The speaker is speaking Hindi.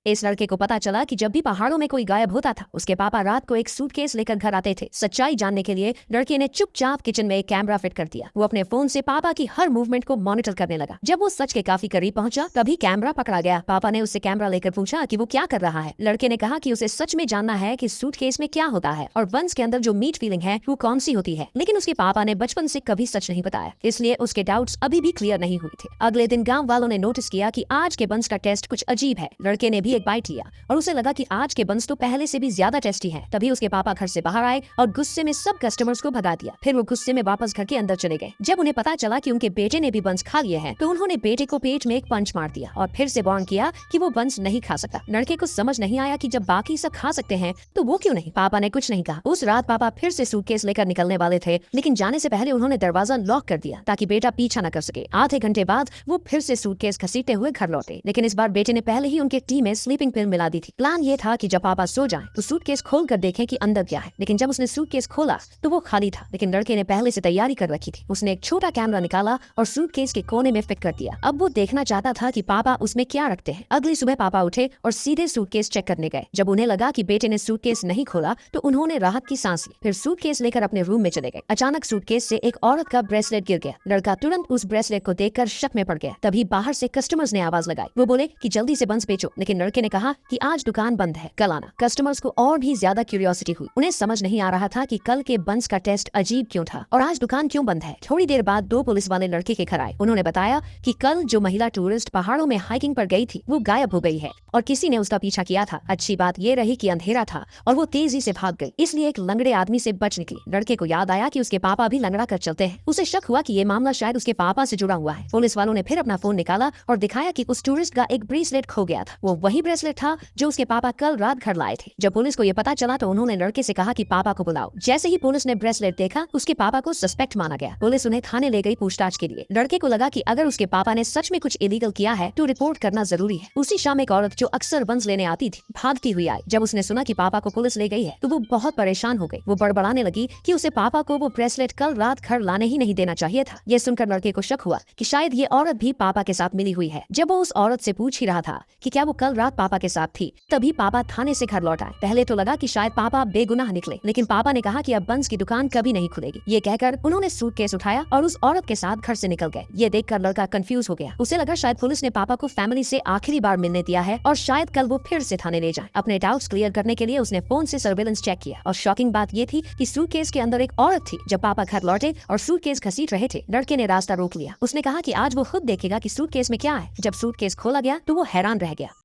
इस लड़के को पता चला कि जब भी पहाड़ों में कोई गायब होता था, उसके पापा रात को एक सूटकेस लेकर घर आते थे। सच्चाई जानने के लिए लड़के ने चुपचाप किचन में एक कैमरा फिट कर दिया। वो अपने फोन से पापा की हर मूवमेंट को मॉनिटर करने लगा। जब वो सच के काफी करीब पहुंचा, तभी कैमरा पकड़ा गया। पापा ने उससे कैमरा लेकर पूछा कि वो क्या कर रहा है। लड़के ने कहा कि उसे सच में जानना है कि सूटकेस में क्या होता है और बंस के अंदर जो मीट फीलिंग है वो कौन सी होती है। लेकिन उसके पापा ने बचपन से कभी सच नहीं बताया, इसलिए उसके डाउट्स अभी भी क्लियर नहीं हुए थे। अगले दिन गांव वालों ने नोटिस किया कि आज के बंस का टेस्ट कुछ अजीब है। लड़के ने भी एक बाइट लिया और उसे लगा कि आज के बंस तो पहले से भी ज्यादा टेस्टी है। तभी उसके पापा घर से बाहर आए और गुस्से में सब कस्टमर्स को भगा दिया। फिर वो गुस्से में वापस घर के अंदर चले गए। जब उन्हें पता चला कि उनके बेटे ने भी बंस खा लिए हैं, तो उन्होंने बेटे को पेट में एक पंच मार दिया और फिर से वार्न किया कि वो बंस नहीं खा सकता। लड़के को समझ नहीं आया कि जब बाकी सब खा सकते हैं तो वो क्यों नहीं। पापा ने कुछ नहीं कहा। उस रात पापा फिर से सूटकेस लेकर निकलने वाले थे, लेकिन जाने से पहले उन्होंने दरवाजा लॉक कर दिया ताकि बेटा पीछा न कर सके। आधे घंटे बाद वो फिर से सूटकेस घसीटते हुए घर लौटे, लेकिन इस बार बेटे ने पहले ही उनके टी में स्लीपिंग पिल मिला दी थी। प्लान ये था कि जब पापा सो जाएं तो सूटकेस खोल कर देखें कि अंदर क्या है। लेकिन जब उसने सूटकेस खोला तो वो खाली था। लेकिन लड़के ने पहले से तैयारी कर रखी थी। उसने एक छोटा कैमरा निकाला और सूटकेस के कोने में फिट कर दिया। अब वो देखना चाहता था कि पापा उसमें क्या रखते हैं। अगली सुबह पापा उठे और सीधे सूटकेस चेक करने गए। जब उन्हें लगा कि बेटे ने सूटकेस नहीं खोला तो उन्होंने राहत की सांस ली। फिर सूटकेस लेकर अपने रूम में चले गए। अचानक सूटकेस से एक औरत का ब्रेसलेट गिर गया। लड़का तुरंत उस ब्रेसलेट को देखकर शक में पड़ गया। तभी बाहर से कस्टमर्स ने आवाज लगाई। वो बोले कि जल्दी से बंस बेचो, लेकिन लड़के ने कहा कि आज दुकान बंद है, कल आना। कस्टमर्स को और भी ज्यादा क्यूरियोसिटी हुई। उन्हें समझ नहीं आ रहा था कि कल के बंस का टेस्ट अजीब क्यों था और आज दुकान क्यों बंद है। थोड़ी देर बाद दो पुलिस वाले लड़के के घर आए। उन्होंने बताया कि कल जो महिला टूरिस्ट पहाड़ों में हाइकिंग पर गई थी वो गायब हो गई है और किसी ने उसका पीछा किया था। अच्छी बात ये रही कि अंधेरा था और वो तेजी से भाग गई, इसलिए एक लंगड़े आदमी से बच निकली। लड़के को याद आया कि उसके पापा भी लंगड़ा कर चलते हैं। उसे शक हुआ कि ये मामला शायद उसके पापा से जुड़ा हुआ है। पुलिस वालों ने फिर अपना फोन निकाला और दिखाया कि उस टूरिस्ट का एक ब्रेसलेट खो गया था। वो वही ब्रेसलेट था जो उसके पापा कल रात घर लाए थे। जब पुलिस को ये पता चला तो उन्होंने लड़के से कहा कि पापा को बुलाओ। जैसे ही पुलिस ने ब्रेसलेट देखा, उसके पापा को सस्पेक्ट माना गया। पुलिस उन्हें थाने ले गई पूछताछ के लिए। लड़के को लगा कि अगर उसके पापा ने सच में कुछ इलीगल किया है तो रिपोर्ट करना जरूरी है। उसी शाम एक औरत जो अक्सर बंस लेने आती थी भागती हुई आई। जब उसने सुना कि पापा को पुलिस ले गई है तो वो बहुत परेशान हो गई। वो बड़बड़ाने लगी कि उसे पापा को वो ब्रेसलेट कल रात घर लाने ही नहीं देना चाहिए था। ये सुनकर लड़के को शक हुआ कि शायद ये औरत भी पापा के साथ मिली हुई है। जब वो उस औरत से पूछ ही रहा था कि क्या वो कल रात पापा के साथ थी, तभी पापा थाने से घर लौट आए। पहले तो लगा कि शायद पापा बेगुनाह निकले, लेकिन पापा ने कहा कि अब बंस की दुकान कभी नहीं खुलेगी। ये कहकर उन्होंने सूटकेस उठाया और उस औरत के साथ घर से निकल गए। ये देखकर लड़का कंफ्यूज हो गया। उसे लगा शायद पुलिस ने पापा को फैमिली से आखिरी बार मिलने दिया है और शायद कल वो फिर से थाने ले जाए। अपने डाउट्स क्लियर करने के लिए उसने फोन से सर्वेलेंस चेक किया और शॉकिंग बात ये थी कि सूटकेस के अंदर एक औरत थी। जब पापा घर लौटे और सूटकेस घसीट रहे थे, लड़के ने रास्ता रोक लिया। उसने कहा कि आज वो खुद देखेगा कि सूटकेस में क्या है। जब सूटकेस खोला गया तो वो हैरान रह गया।